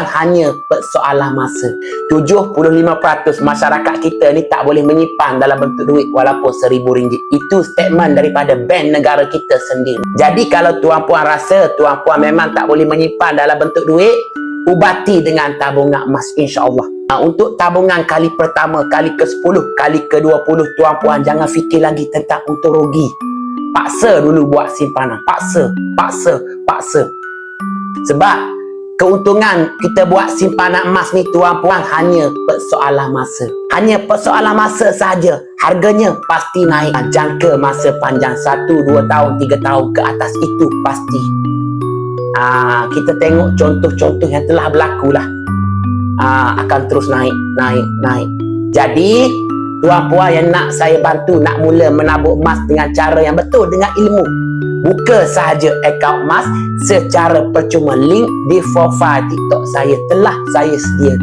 hanya persoalan masa. 75% masyarakat kita ni tak boleh menyimpan dalam bentuk duit walaupun RM1,000. Itu statement daripada bank negara kita sendiri. Jadi kalau tuan-puan rasa tuan-puan memang tak boleh menyimpan dalam bentuk duit, ubati dengan tabungan emas, insya-Allah. Untuk tabungan kali pertama, kali ke-10, kali ke-20, tuan-puan jangan fikir lagi tentang untung rugi. Paksa dulu buat simpanan. Paksa. Sebab keuntungan kita buat simpanan emas ni tuan-puan hanya persoalan masa. Hanya persoalan masa saja. Harganya pasti naik. Jangka masa panjang 1, 2 tahun, 3 tahun ke atas itu pasti. Kita tengok contoh-contoh yang telah berlaku lah. Akan terus naik. Jadi tuan-puan yang nak saya bantu nak mula menabung emas dengan cara yang betul, dengan ilmu, buka sahaja akaun emas secara percuma. Link di profile TikTok saya telah saya sediakan.